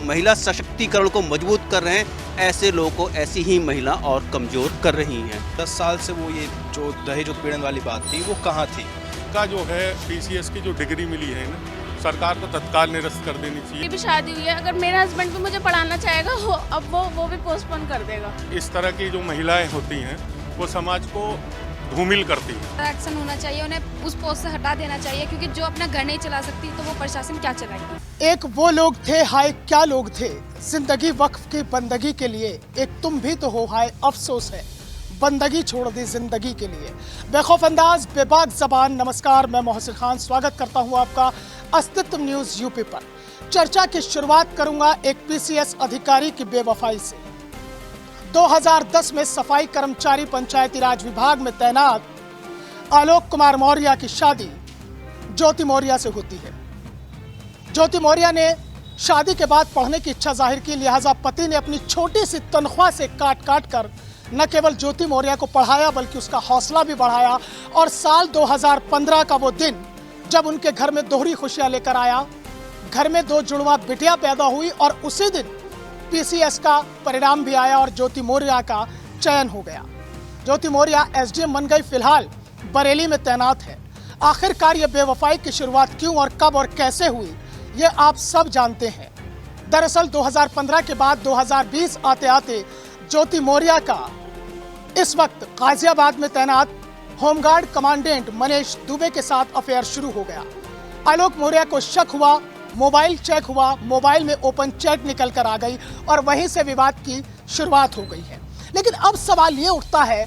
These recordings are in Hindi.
महिला सशक्तिकरण को मजबूत कर रहे हैं, ऐसे लोगों को ऐसी ही महिला और कमज़ोर कर रही हैं। 10 साल से वो ये जो दहेज उत्पीड़न वाली बात थी वो कहाँ थी? का जो है पीसीएस की जो डिग्री मिली है ना, सरकार को तत्काल निरस्त कर देनी चाहिए। मेरी भी शादी हुई है, अगर मेरा हस्बैंड भी मुझे पढ़ाना चाहेगा अब वो भी पोस्टपोन कर देगा। इस तरह की जो महिलाएं होती हैं वो समाज को धूमिल करती हैं। एक्शन होना चाहिए, उन्हें उस पोस्ट से हटा देना चाहिए, क्योंकि जो अपना घर नहीं चला सकती तो वो प्रशासन क्या चलाएगी। एक वो लोग थे, हाय क्या लोग थे, जिंदगी वक्फ की बंदगी के लिए। एक तुम भी तो हो, हाय अफसोस है बंदगी छोड़ दी जिंदगी के लिए। बेखौफ अंदाज, बेबाक जबान। नमस्कार, मैं मोहसिन खान स्वागत करता हूं आपका अस्तित्व न्यूज यूपी पर। चर्चा की शुरुआत करूंगा एक पीसीएस अधिकारी की बेवफाई से। 2010 में सफाई कर्मचारी पंचायती राज विभाग में तैनात आलोक कुमार मौर्य की शादी ज्योति मौर्य से होती है। ज्योति मौर्य ने शादी के बाद पढ़ने की इच्छा जाहिर की, लिहाजा पति ने अपनी छोटी सी तनख्वाह से काट काट कर न केवल ज्योति मौर्य को पढ़ाया बल्कि उसका हौसला भी बढ़ाया। और साल 2015 का वो दिन जब उनके घर में दोहरी खुशियां लेकर आया, घर में 2 जुड़वा बिटिया पैदा हुई और उसी दिन पीसीएस का परिणाम भी आया और ज्योति मौर्य का चयन हो गया। ज्योति मौर्य एसडीएम बन गई, फिलहाल बरेली में तैनात है। आखिरकार ये बेवफाई की शुरुआत क्यों और कब और कैसे हुई, ये आप सब जानते हैं। दरअसल 2015 के बाद 2020 आते आते ज्योति मौर्य का इस वक्त गाजियाबाद में तैनात होमगार्ड कमांडेंट मनीष दुबे के साथ अफेयर शुरू हो गया। आलोक मौर्य को शक हुआ, मोबाइल चेक हुआ, मोबाइल में ओपन चैट निकल कर आ गई और वहीं से विवाद की शुरुआत हो गई है। लेकिन अब सवाल ये उठता है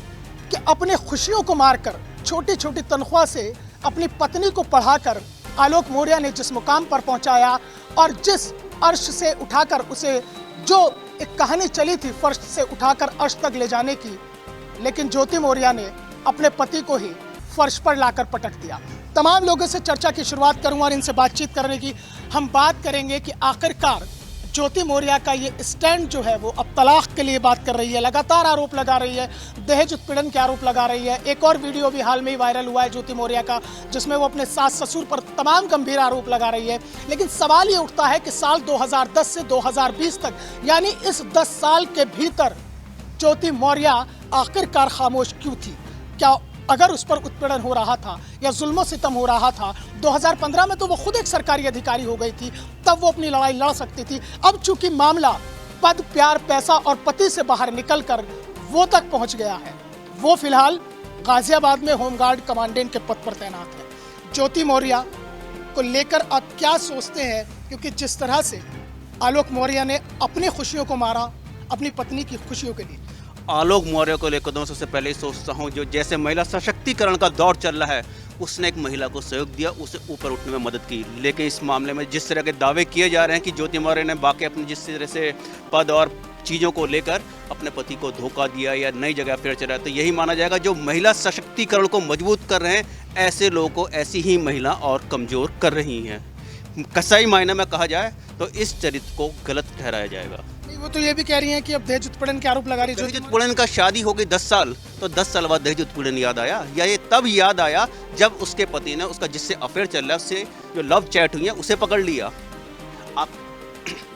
कि अपने खुशियों को मारकर छोटी छोटी तनख्वाह से अपनी पत्नी को पढ़ाकर आलोक मौर्य ने जिस मुकाम पर पहुंचाया और जिस अर्श से उठाकर उसे, जो एक कहानी चली थी फर्श से उठाकर अर्श तक ले जाने की, लेकिन ज्योति मौर्य ने अपने पति को ही फर्श पर लाकर पटक दिया। तमाम लोगों से चर्चा की शुरुआत करूंगा और इनसे बातचीत करने की हम बात करेंगे कि आखिरकार ज्योति मौर्य का ये स्टैंड जो है वो अब तलाक के लिए बात कर रही है, लगातार आरोप लगा रही है, दहेज उत्पीड़न के आरोप लगा रही है। एक और वीडियो भी हाल में ही वायरल हुआ है ज्योति मौर्य का, जिसमें वो अपने सास ससुर पर तमाम गंभीर आरोप लगा रही है। लेकिन सवाल ये उठता है कि साल 2010 से 2020 तक, यानी इस 10 साल के भीतर ज्योति मौर्य आखिरकार खामोश क्यों थी? क्या अगर उस पर उत्पीड़न हो रहा था या जुल्म सितम हो रहा था 2015 में, तो वो खुद एक सरकारी अधिकारी हो गई थी, तब वो अपनी लड़ाई लड़ सकती थी। अब चूंकि मामला पद, प्यार, पैसा और पति से बाहर निकलकर वो तक पहुंच गया है, वो फिलहाल गाजियाबाद में होमगार्ड कमांडेंट के पद पर तैनात है। ज्योति मौर्य को लेकर आप क्या सोचते हैं? क्योंकि जिस तरह से आलोक मौर्य ने अपनी खुशियों को मारा अपनी पत्नी की खुशियों के लिए। आलोक मौर्य को लेकर तो सबसे पहले ही सोचता हूँ, जो जैसे महिला सशक्तिकरण का दौर चल रहा है, उसने एक महिला को सहयोग दिया, उसे ऊपर उठने में मदद की। लेकिन इस मामले में जिस तरह के दावे किए जा रहे हैं कि ज्योति मौर्य ने बाकी अपने जिस तरह से पद और चीज़ों को लेकर अपने पति को धोखा दिया या नई जगह फिर चला, तो यही माना जाएगा जो महिला सशक्तिकरण को मजबूत कर रहे हैं, ऐसे लोगों को ऐसी ही महिला और कमज़ोर कर रही हैं। कसाई मायने में कहा जाए तो इस चरित्र को गलत ठहराया जाएगा। वो तो ये भी कह रही हैं कि अब दहेज उत्पीड़न के आरोप लगा रही है। दहेज उत्पीड़न का शादी हो गई 10 साल, तो 10 साल बाद दहेज उत्पीड़न याद आया, या ये तब याद आया जब उसके पति ने उसका जिससे अफेयर चल रहा है, उससे जो लव चैट हुई है, उसे पकड़ लिया। आप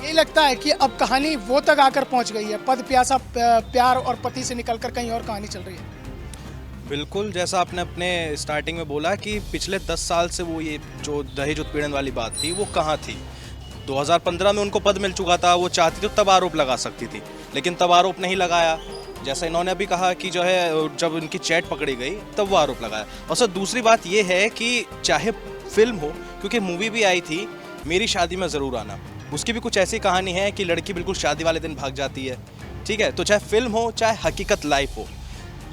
यही लगता है कि अब कहानी वो तक आकर पहुंच गई है, पद, प्यासा, प्यार और पति से निकलकर कहीं और कहानी चल रही है। बिल्कुल, जैसा आपने अपने स्टार्टिंग में बोला कि पिछले 10 साल से वो ये जो दहेज उत्पीड़न वाली बात थी वो कहाँ थी। 2015 में उनको पद मिल चुका था, वो चाहती तो तब आरोप लगा सकती थी, लेकिन तब आरोप नहीं लगाया। जैसा इन्होंने अभी कहा कि जो है जब उनकी चैट पकड़ी गई तब वो आरोप लगाया। और सर दूसरी बात ये है कि चाहे फिल्म हो, क्योंकि मूवी भी आई थी मेरी शादी में ज़रूर आना, उसकी भी कुछ ऐसी कहानी है कि लड़की बिल्कुल शादी वाले दिन भाग जाती है, ठीक है। तो चाहे फिल्म हो चाहे हकीकत लाइफ हो,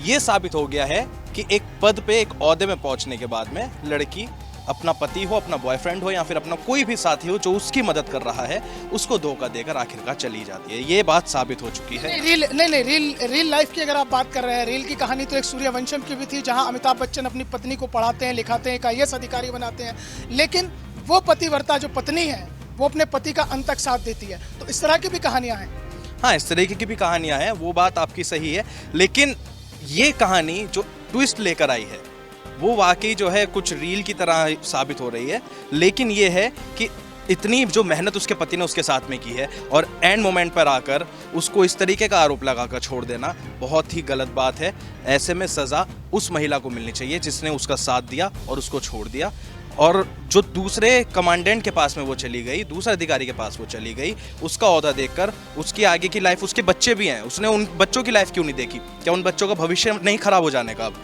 ये साबित हो गया है कि एक पद पे, एक ओहदे में पहुंचने के बाद में लड़की अपना पति हो, अपना बॉयफ्रेंड हो या फिर अपना कोई भी साथी हो जो उसकी मदद कर रहा है, उसको धोखा देकर आखिरकार चली जाती है। ये बात साबित हो चुकी है। रील लाइफ की अगर आप बात कर रहे हैं, रील की कहानी तो एक सूर्यवंशम की भी थी, जहां अमिताभ बच्चन अपनी पत्नी को पढ़ाते हैं, लिखाते हैं, एक IAS अधिकारी बनाते हैं, लेकिन वो पतिव्रता जो पत्नी है वो अपने पति का अंत तक साथ देती है। तो इस तरह की भी कहानियां हैं। हाँ, इस तरीके की भी कहानियां हैं, वो बात आपकी सही है। लेकिन ये कहानी जो ट्विस्ट लेकर आई है वो वाकई जो है कुछ रील की तरह साबित हो रही है। लेकिन ये है कि इतनी जो मेहनत उसके पति ने उसके साथ में की है और एंड मोमेंट पर आकर उसको इस तरीके का आरोप लगाकर छोड़ देना बहुत ही गलत बात है। ऐसे में सज़ा उस महिला को मिलनी चाहिए जिसने उसका साथ दिया और उसको छोड़ दिया। और जो दूसरे कमांडेंट के पास में वो चली गई, दूसरे अधिकारी के पास वो चली गई, उसका ओहदा देखकर उसकी आगे की लाइफ, उसके बच्चे भी हैं, उसने उन बच्चों की लाइफ क्यों नहीं देखी? क्या उन बच्चों का भविष्य नहीं खराब हो जाने का? अब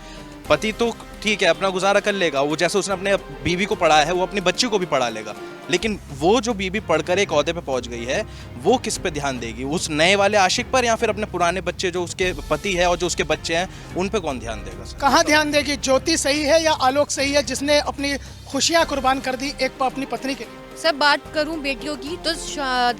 पति तो ठीक है अपना गुजारा कर लेगा, वो जैसे उसने अपने बीवी को पढ़ाया है वो अपनी बच्ची को भी पढ़ा लेगा, लेकिन वो जो बीवी पढ़कर एक ओहदे पे पहुंच गई है वो किस पे ध्यान देगी? उस नए वाले आशिक पर या फिर अपने पुराने बच्चे जो उसके पति है और जो उसके बच्चे हैं उन पे कौन ध्यान देगा? कहाँ ध्यान देगी? ज्योति सही है या आलोक सही है जिसने अपनी खुशियाँ कुर्बान कर दी एक अपनी पत्नी के लिए? सर बात करूं बेटियों की तो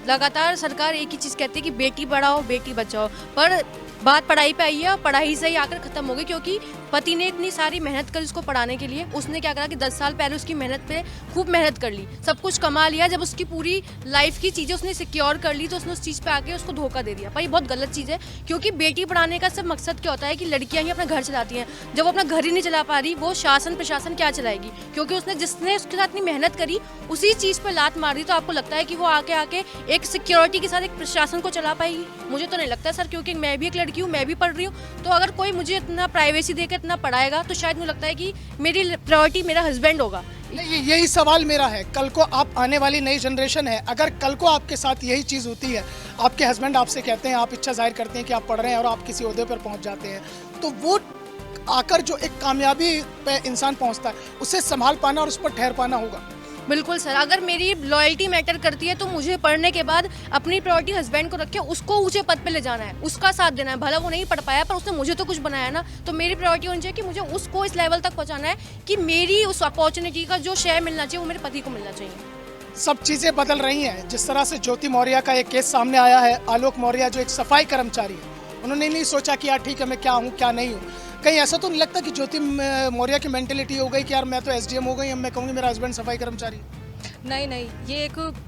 लगातार सरकार एक ही चीज़ कहती है कि बेटी पढ़ाओ बेटी बचाओ, पर बात पढ़ाई पे आई है और पढ़ाई से ही आकर ख़त्म हो गई, क्योंकि पति ने इतनी सारी मेहनत करी उसको पढ़ाने के लिए। उसने क्या करा कि 10 साल पहले उसकी मेहनत पे खूब मेहनत कर ली, सब कुछ कमा लिया। जब उसकी पूरी लाइफ की चीज़ें उसने सिक्योर कर ली तो उसने उस चीज़ पे आके उसको धोखा दे दिया। पर ये बहुत गलत चीज़ है, क्योंकि बेटी पढ़ाने का सब मकसद क्या होता है कि लड़कियाँ ही अपना घर चलाती हैं। जब वो अपना घर ही नहीं चला पा रही, वो शासन प्रशासन क्या चलाएगी? क्योंकि उसने जिसने उसके साथ इतनी मेहनत करी उसी चीज़ पर लात मार दी, तो आपको लगता है कि वो आके एक सिक्योरिटी के साथ एक प्रशासन को चला पाएगी? मुझे तो नहीं लगता सर, क्योंकि मैं भी एक लड़की हूँ, मैं भी पढ़ रही हूँ। तो अगर कोई मुझे इतना प्राइवेसी देकर इतना पढ़ाएगा तो शायद मुझे लगता है कि मेरी प्रायोरिटी मेरा हस्बैंड होगा। यही सवाल मेरा है। कल को आप आने वाली नई जनरेशन है, अगर कल को आपके साथ यही चीज़ होती है, आपके हस्बैंड आपसे कहते हैं, आप इच्छा जाहिर करते हैं कि आप पढ़ रहे हैं और आप किसी ओहदे पर पहुंच जाते हैं, तो वो आकर जो एक कामयाबी पे इंसान पहुंचता है उसे संभाल पाना और उस पर ठहर पाना होगा। बिल्कुल सर, अगर मेरी लॉयल्टी मैटर करती है तो मुझे पढ़ने के बाद अपनी प्रायोरिटी हस्बैंड को रख के उसको ऊंचे पद पे ले जाना है, उसका साथ देना है। भला वो नहीं पढ़ पाया पर उसने मुझे तो कुछ बनाया ना, तो मेरी प्रायोरिटी होनी चाहिए कि मुझे उसको इस लेवल तक पहुंचाना है कि मेरी उस अपॉर्चुनिटी का जो शेयर मिलना चाहिए वो मेरे पति को मिलना चाहिए। सब चीज़ें बदल रही हैं। जिस तरह से ज्योति मौर्य का एक केस सामने आया है, आलोक मौर्य जो एक सफाई कर्मचारी है, उन्होंने नहीं सोचा कि यार ठीक है मैं क्या हूँ क्या नहीं हूँ। कहीं ऐसा तो नहीं लगता कि ज्योति मौर्य की मेंटेलिटी हो गई कि यार मैं तो एसडीएम हो गई, अब मैं कहूँगी मेरा हस्बैंड सफाई कर्मचारी? नहीं, ये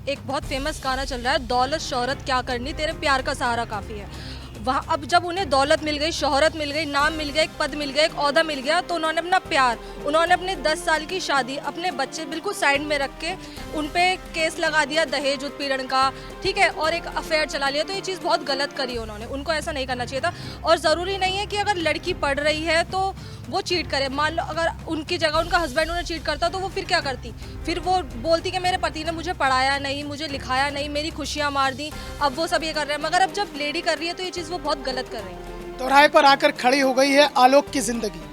एक बहुत फेमस गाना चल रहा है, दौलत शोहरत क्या करनी, तेरे प्यार का सहारा काफ़ी है। वहाँ अब जब उन्हें दौलत मिल गई, शोहरत मिल गई, नाम मिल गया, एक पद मिल गया, एक ओहदा मिल गया, तो उन्होंने अपना प्यार, उन्होंने अपने 10 साल की शादी, अपने बच्चे बिल्कुल साइड में रख के उन पे केस लगा दिया दहेज उत्पीड़न का, ठीक है, और एक अफेयर चला लिया। तो ये चीज़ बहुत गलत करी उन्होंने, उनको ऐसा नहीं करना चाहिए था। और ज़रूरी नहीं है कि अगर लड़की पढ़ रही है तो वो चीट करे। मान लो अगर उनकी जगह उनका हस्बैंड उन्हें चीट करता तो वो फिर क्या करती? फिर वो बोलती कि मेरे पति ने मुझे पढ़ाया नहीं, मुझे लिखाया नहीं, मेरी खुशियाँ मार दी, अब वो सब ये कर रहे हैं। मगर अब जब लेडी कर रही है तो ये चीज़ वो बहुत गलत कर रही है। चौराहे पर आकर खड़ी हो गई है आलोक की जिंदगी।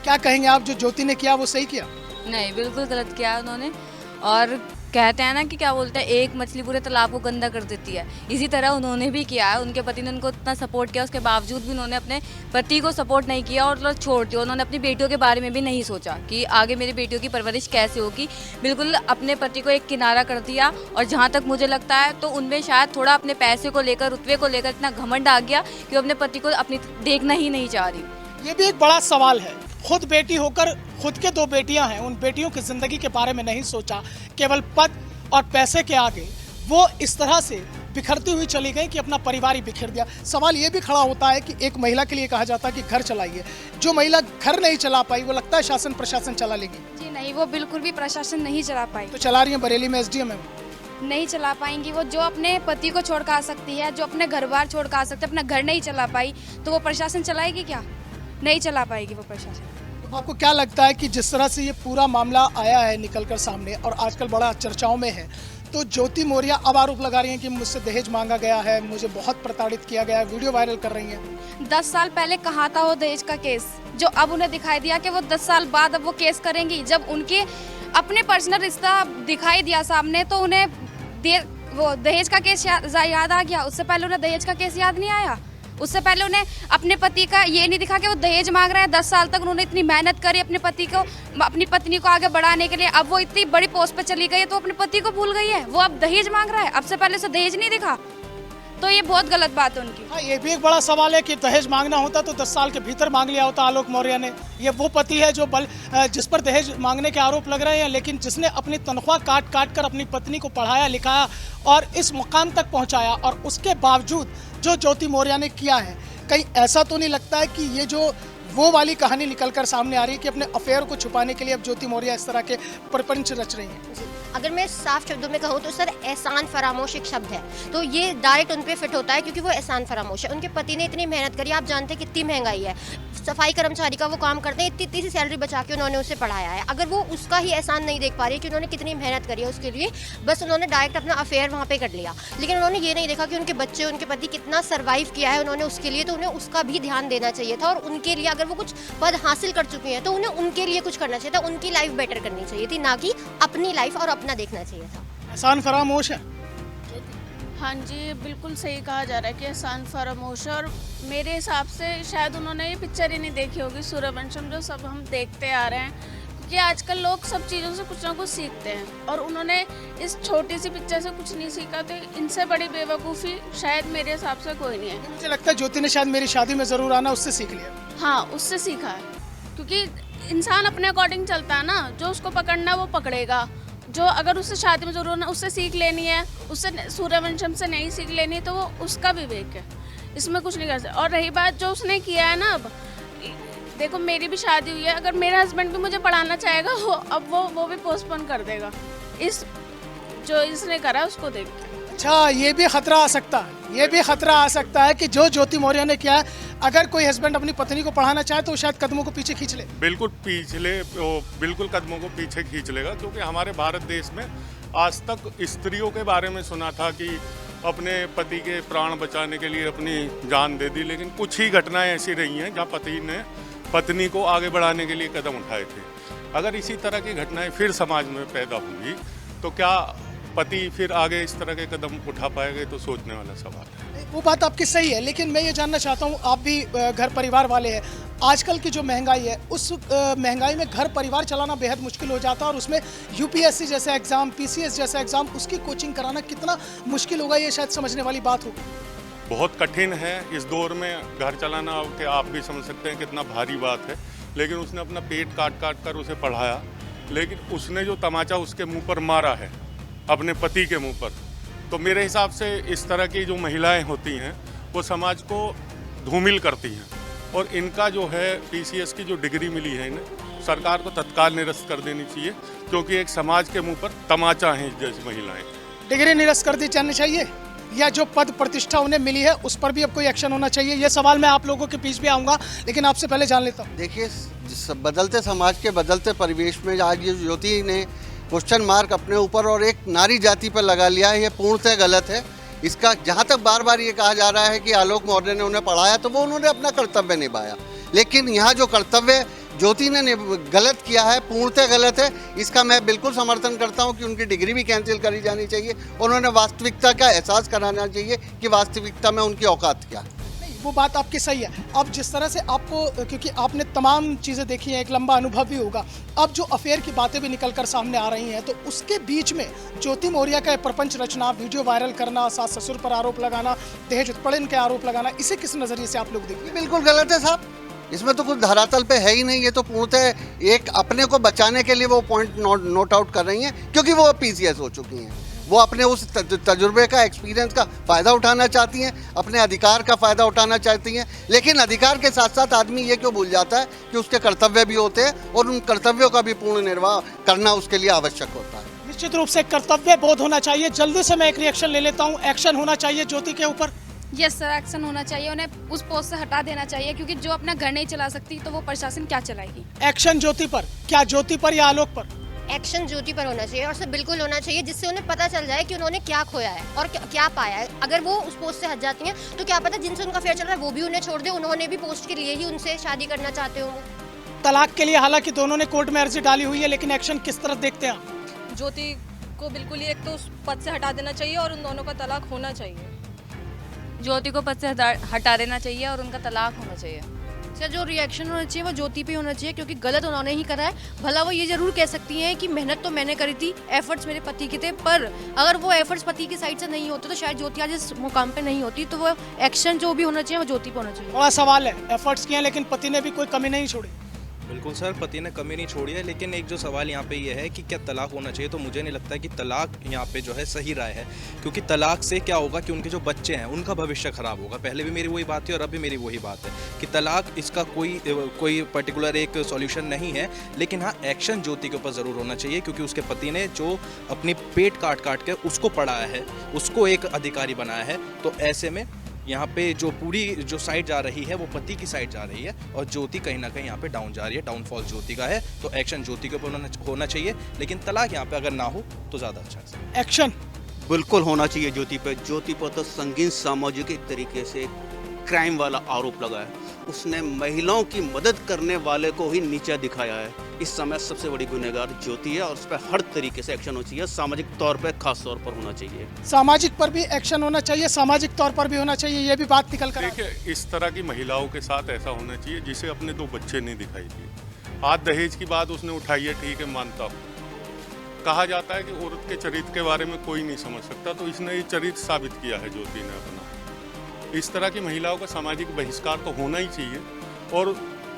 क्या कहेंगे आप, जो ज्योति ने किया वो सही किया? नहीं, बिल्कुल गलत किया उन्होंने। और कहते हैं ना कि क्या बोलते हैं, एक मछली पूरे तालाब को गंदा कर देती है, इसी तरह उन्होंने भी किया है। उनके पति ने उनको इतना सपोर्ट किया, उसके बावजूद भी उन्होंने अपने पति को सपोर्ट नहीं किया और छोड़ दिया। उन्होंने अपनी बेटियों के बारे में भी नहीं सोचा कि आगे मेरी बेटियों की परवरिश कैसे होगी। बिल्कुल अपने पति को एक किनारा कर दिया। और जहाँ तक मुझे लगता है तो उनमें शायद थोड़ा अपने पैसे को लेकर, रुतबे को लेकर इतना घमंड आ गया कि वो अपने पति को अपनी देखना ही नहीं चाह रही। ये भी एक बड़ा सवाल है। खुद बेटी होकर खुद के 2 बेटियां हैं, उन बेटियों की जिंदगी के बारे में नहीं सोचा, केवल पद और पैसे के आगे वो इस तरह से बिखरती हुई चली गई कि अपना परिवार ही बिखर दिया। सवाल ये भी खड़ा होता है कि एक महिला के लिए कहा जाता है कि घर चलाइए, जो महिला घर नहीं चला पाई वो लगता है शासन प्रशासन चला लेगी। जी नहीं, वो बिल्कुल भी प्रशासन नहीं चला पाई। तो चला रही है, बरेली में एसडीएम है, नहीं चला पाएंगी। वो जो अपने पति को छोड़ कर आ सकती है, जो अपने घर बार छोड़ कर आ सकती है, अपना घर नहीं चला पाई, तो वो प्रशासन चलाएगी क्या? नहीं चला पाएगी वो प्रशासन। तो आपको क्या लगता है कि जिस तरह से ये पूरा मामला आया है निकलकर सामने और आजकल बड़ा चर्चाओं में है, तो ज्योति मौर्य अब आरोप लगा रही हैं कि मुझसे दहेज मांगा गया है, मुझे बहुत प्रताड़ित किया गया है, वीडियो वायरल कर रही हैं। 10 साल पहले कहाँ था वो दहेज का केस, जो अब उन्हें दिखाई दिया कि वो 10 साल बाद अब वो केस करेंगी। जब उनके अपने पर्सनल रिश्ता दिखाई दिया सामने तो उन्हें वो दहेज का केस याद आ गया। उससे पहले उन्हें दहेज का केस याद नहीं आया। उससे पहले उन्हें अपने पति का ये नहीं दिखा कि वो दहेज मांग रहे हैं। 10 साल तक उन्होंने इतनी मेहनत करी अपने पति को, अपनी पत्नी को आगे बढ़ाने के लिए। अब वो इतनी बड़ी पोस्ट पे चली गई है तो अपने पति को भूल गई है, वो अब दहेज मांग रहा है। अब से पहले उसे दहेज नहीं दिखा, तो ये बहुत गलत बात है उनकी। हाँ, ये भी एक बड़ा सवाल है कि दहेज मांगना होता तो 10 साल के भीतर मांग लिया होता आलोक मौर्य ने। ये वो पति है जो जिस पर दहेज मांगने के आरोप लग रहे हैं, लेकिन जिसने अपनी तनख्वाह काट कर अपनी पत्नी को पढ़ाया लिखाया और इस मुकाम तक पहुंचाया, और उसके बावजूद जो ज्योति मौर्य ने किया है, कहीं ऐसा तो नहीं लगता है कि ये जो वो वाली कहानी निकलकर सामने आ रही है कि अपने अफेयर को छुपाने के लिए अब ज्योति मौर्य इस तरह के प्रपंच रच रही हैं? अगर मैं साफ शब्दों में कहूँ तो सर एहसान फरामोश एक शब्द है, तो ये डायरेक्ट उन पे फिट होता है क्योंकि वो एहसान फरामोश है। उनके पति ने इतनी मेहनत करी, आप जानते हैं कितनी महंगाई है, सफाई कर्मचारी का वो काम करते हैं, इतनी सी सैलरी बचा के उन्होंने उसे पढ़ाया है। अगर वो उसका ही एहसान नहीं देख पा रही कि उन्होंने कितनी मेहनत करी है उसके लिए, बस उन्होंने डायरेक्ट अपना अफेयर वहाँ पे कर लिया, लेकिन उन्होंने ये नहीं देखा कि उनके बच्चे, उनके पति कितना सर्वाइव किया है उन्होंने उसके लिए, तो उन्हें उसका भी ध्यान देना चाहिए था। और उनके लिए अगर वो कुछ पद हासिल कर चुकी हैं तो उन्हें उनके लिए कुछ करना चाहिए था, उनकी लाइफ बेटर करनी चाहिए थी, ना कि अपनी लाइफ और अपना देखना चाहिए था। एहसान फरामोश है। हाँ जी, बिल्कुल सही कहा जा रहा है कि एहसान फरामोश है। और मेरे हिसाब से शायद उन्होंने ये पिक्चर ही नहीं देखी होगी सूर्यवंशम, जो सब हम देखते आ रहे हैं, क्योंकि आजकल लोग सब चीज़ों से कुछ ना कुछ सीखते हैं और उन्होंने इस छोटी सी पिक्चर से कुछ नहीं सीखा, तो इनसे बड़ी बेवकूफ़ी शायद मेरे हिसाब से कोई नहीं है। मुझे लगता है ज्योति ने शायद मेरी शादी में ज़रूर आना उससे सीख लिया। हाँ, उससे सीखा है, क्योंकि इंसान अपने अकॉर्डिंग चलता है ना, जो उसको पकड़ना है वो पकड़ेगा, जो अगर उससे शादी में ज़रूर उससे सीख लेनी है, उससे सूर्यवंशम से नहीं सीख लेनी है, तो वो उसका विवेक है, इसमें कुछ नहीं कर सकते। और रही बात जो उसने किया है ना, अब देखो मेरी भी शादी हुई है, अगर मेरा हस्बैंड भी मुझे पढ़ाना चाहेगा वो भी पोस्टपोन कर देगा, इस जो इसने करा उसको देख के। अच्छा, ये भी खतरा आ सकता है, ये भी खतरा आ सकता है कि जो ज्योति मौर्य ने किया है, अगर कोई हस्बैंड अपनी पत्नी को पढ़ाना चाहे तो शायद कदमों को पीछे खींच ले। बिल्कुल कदमों को पीछे खींच लेगा, क्योंकि हमारे भारत देश में आज तक स्त्रियों के बारे में सुना था कि अपने पति के प्राण बचाने के लिए अपनी जान दे दी, लेकिन कुछ ही घटनाएं ऐसी रही हैं जहां पति ने पत्नी को आगे बढ़ाने के लिए कदम उठाए थे। अगर इसी तरह की घटनाएं फिर समाज में पैदा होंगी तो क्या पति फिर आगे इस तरह के कदम उठा पाएंगे, तो सोचने वाला सवाल है। वो बात आपकी सही है, लेकिन मैं ये जानना चाहता हूँ, आप भी घर परिवार वाले हैं, आजकल की जो महंगाई है उस महंगाई में घर परिवार चलाना बेहद मुश्किल हो जाता है, और उसमें यूपीएससी जैसा एग्ज़ाम, पीसीएस जैसा एग्ज़ाम, उसकी कोचिंग कराना कितना मुश्किल होगा, ये शायद समझने वाली बात होगी। बहुत कठिन है इस दौर में घर चलाना, कि आप भी समझ सकते हैं कितना भारी बात है, लेकिन उसने अपना पेट काट काट कर उसे पढ़ाया, लेकिन उसने जो तमाचा उसके मुंह पर मारा है, अपने पति के मुंह पर, तो मेरे हिसाब से इस तरह की जो महिलाएं होती हैं वो समाज को धूमिल करती हैं, और इनका जो है पीसीएस की जो डिग्री मिली है इन्हें सरकार को तत्काल निरस्त कर देनी चाहिए, क्योंकि एक समाज के मुंह पर तमाचा है जैसी महिलाएं। डिग्री निरस्त कर दी जानी चाहिए, या जो पद प्रतिष्ठा उन्हें मिली है उस पर भी अब कोई एक्शन होना चाहिए? ये सवाल मैं आप लोगों के बीच में आऊँगा, लेकिन आपसे पहले जान लेता हूँ। देखिए, बदलते समाज के बदलते परिवेश में आज ये ज्योति ने क्वेश्चन मार्क अपने ऊपर और एक नारी जाति पर लगा लिया है, ये पूर्णतः गलत है। इसका जहाँ तक बार बार ये कहा जा रहा है कि आलोक मौर्य ने उन्हें पढ़ाया, तो वो उन्होंने अपना कर्तव्य निभाया, लेकिन यहाँ जो कर्तव्य ज्योति ने गलत किया है, पूर्णतः गलत है। इसका मैं बिल्कुल समर्थन करता हूँ कि उनकी डिग्री भी कैंसिल करी जानी चाहिए, उन्होंने वास्तविकता का एहसास कराना चाहिए कि वास्तविकता में उनकी औकात क्या है। वो बात आपकी सही है। अब जिस तरह से आपको, क्योंकि आपने तमाम चीज़ें देखी हैं, एक लंबा अनुभव भी होगा, अब जो अफेयर की बातें भी निकल कर सामने आ रही हैं, तो उसके बीच में ज्योति मौर्य का प्रपंच रचना, वीडियो वायरल करना, सास ससुर पर आरोप लगाना, दहेज उत्पीड़न के आरोप लगाना, इसे किस नज़रिए से आप लोग देखिए? बिल्कुल गलत है साहब, इसमें तो कुछ धरातल पे है ही नहीं। ये तो पूर्णतः एक अपने को बचाने के लिए वो पॉइंट नोट आउट कर रही हैं, क्योंकि वो पीसीएस हो चुकी हैं, वो अपने उस तजुर्बे का, एक्सपीरियंस का फ़ायदा उठाना चाहती हैं, अपने अधिकार का फ़ायदा उठाना चाहती हैं, लेकिन अधिकार के साथ साथ आदमी ये क्यों भूल जाता है कि उसके कर्तव्य भी होते हैं और उन कर्तव्यों का भी पूर्ण निर्वाह करना उसके लिए आवश्यक होता है। निश्चित रूप से कर्तव्य बोध होना चाहिए। जल्दी से मैं एक रिएक्शन ले लेता हूँ, एक्शन होना चाहिए ज्योति के ऊपर। यस सर, एक्शन होना चाहिए, उन्हें उस पोस्ट से हटा देना चाहिए, क्योंकि जो अपना घर नहीं चला सकती तो वो प्रशासन क्या चलाएगी? एक्शन ज्योति पर, क्या ज्योति पर या आलोक पर? एक्शन ज्योति पर होना चाहिए, और सर बिल्कुल होना चाहिए, जिससे उन्हें पता चल जाए कि उन्होंने क्या खोया है और क्या पाया है। अगर वो उस पोस्ट से हट जाती हैं तो क्या पता जिनसे उनका अफेयर चल रहा है वो भी उन्हें छोड़ दे, उन्होंने भी पोस्ट के लिए ही उनसे शादी करना चाहते हो। तलाक के लिए हालांकि दोनों ने कोर्ट में अर्जी डाली हुई है, लेकिन एक्शन किस तरह देखते हैं आप? ज्योति को बिल्कुल ही एक तो उस पद से हटा देना चाहिए और उन दोनों का तलाक होना चाहिए। ज्योति को पद से हटा देना चाहिए और उनका तलाक होना चाहिए। सर, जो रिएक्शन होना चाहिए वो ज्योति पे होना चाहिए, क्योंकि गलत उन्होंने ही करा है। भला वो ये जरूर कह सकती हैं कि मेहनत तो मैंने करी थी, एफर्ट्स मेरे पति के थे, पर अगर वो एफर्ट्स पति की साइड से नहीं होते तो शायद ज्योति आज इस मुकाम पे नहीं होती। तो वो एक्शन जो भी होना चाहिए वो ज्योति पे होना चाहिए। बड़ा सवाल है, एफर्ट्स किए लेकिन पति ने भी कोई कमी नहीं छोड़ी। बिल्कुल सर, पति ने कमी नहीं छोड़ी है, लेकिन एक जो सवाल यहाँ पे ये है कि क्या तलाक होना चाहिए, तो मुझे नहीं लगता है कि तलाक यहाँ पे जो है सही राय है, क्योंकि तलाक से क्या होगा कि उनके जो बच्चे हैं उनका भविष्य खराब होगा। पहले भी मेरी वही बात थी और अब भी मेरी वही बात है कि तलाक इसका कोई पर्टिकुलर एक सॉल्यूशन नहीं है, लेकिन हाँ एक्शन ज्योति के ऊपर ज़रूर होना चाहिए, क्योंकि उसके पति ने जो अपनी पेट काट काट के उसको पढ़ाया है, उसको एक अधिकारी बनाया है। तो ऐसे में यहाँ पे जो पूरी जो साइड जा रही है वो पति की साइड जा रही है और ज्योति कहीं ना कहीं यहाँ पे डाउन जा रही है, डाउनफॉल ज्योति का है। तो एक्शन ज्योति के ऊपर होना चाहिए, लेकिन तलाक यहाँ पे अगर ना हो तो ज़्यादा अच्छा है। एक्शन बिल्कुल होना चाहिए ज्योति पे। ज्योति पर तो संगीन सामाजिक एक तरीके से क्राइम वाला आरोप लगा है। उसने महिलाओं की मदद करने वाले को ही नीचा दिखाया है। इस समय सबसे बड़ी गुनहगार ज्योति है और उस पर हर तरीके से एक्शन होना चाहिए, सामाजिक तौर पे खास तौर पर होना चाहिए। सामाजिक पर भी एक्शन होना चाहिए, सामाजिक तौर पर भी होना चाहिए, ये भी बात निकल कर देखिए, इस तरह की महिलाओं के साथ ऐसा होना चाहिए जिसे अपने 2 बच्चे नहीं दिखाई दिए। आज दहेज की बात उसने उठाई है, ठीक है, मानता हूँ। कहा जाता है कि औरत के चरित्र के बारे में कोई नहीं समझ सकता, तो इसने ये चरित्र साबित किया है ज्योति ने अपना। इस तरह की महिलाओं का सामाजिक बहिष्कार तो होना ही चाहिए और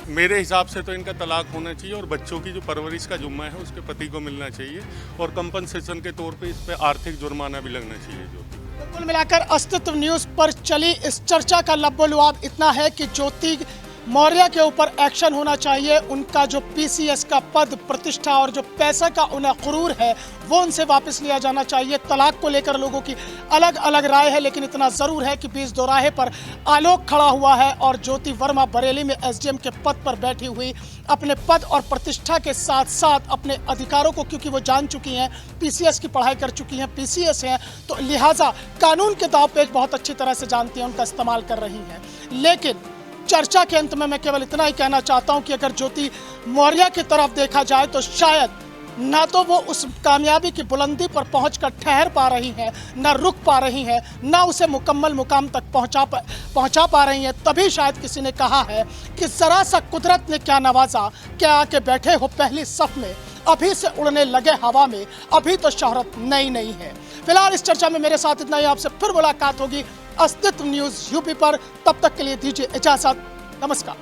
मेरे हिसाब से तो इनका तलाक होना चाहिए और बच्चों की जो परवरिश का जुम्मा है उसके पति को मिलना चाहिए और कंपनसेशन के तौर पे इस पे आर्थिक जुर्माना भी लगना चाहिए। जो कुल मिलाकर अस्तित्व न्यूज पर चली इस चर्चा का लब्बो-लुआब इतना है कि ज्योति मौर्य के ऊपर एक्शन होना चाहिए। उनका जो पीसीएस का पद, प्रतिष्ठा और जो पैसा का उन्हें गुरूर है वो उनसे वापस लिया जाना चाहिए। तलाक को लेकर लोगों की अलग अलग राय है, लेकिन इतना ज़रूर है कि बीच दोराहे पर आलोक खड़ा हुआ है और ज्योति वर्मा बरेली में एसडीएम के पद पर बैठी हुई अपने पद और प्रतिष्ठा के साथ साथ अपने अधिकारों को, क्योंकि वो जान चुकी हैं, पीसीएस की पढ़ाई कर चुकी हैं, पीसीएस हैं, तो लिहाजा कानून के दाव पेच बहुत अच्छी तरह से जानती हैं, उनका इस्तेमाल कर रही हैं। लेकिन चर्चा के अंत में मैं केवल इतना ही कहना चाहता हूं कि अगर ज्योति मौर्य की तरफ देखा जाए तो शायद ना तो वो उस कामयाबी की बुलंदी पर पहुंचकर ठहर पा रही हैं, ना रुक पा रही हैं, ना उसे मुकम्मल मुकाम तक पहुंचा पा रही हैं। तभी शायद किसी ने कहा है कि जरा सा कुदरत ने क्या नवाजा, क्या आके बैठे हो पहली सफ में, अभी से उड़ने लगे हवा में, अभी तो शोहरत नई नई है। फिलहाल इस चर्चा में मेरे साथ इतना ही। आपसे फिर मुलाकात होगी अस्तित्व न्यूज यूपी पर। तब तक के लिए दीजिए इजाजत। नमस्कार।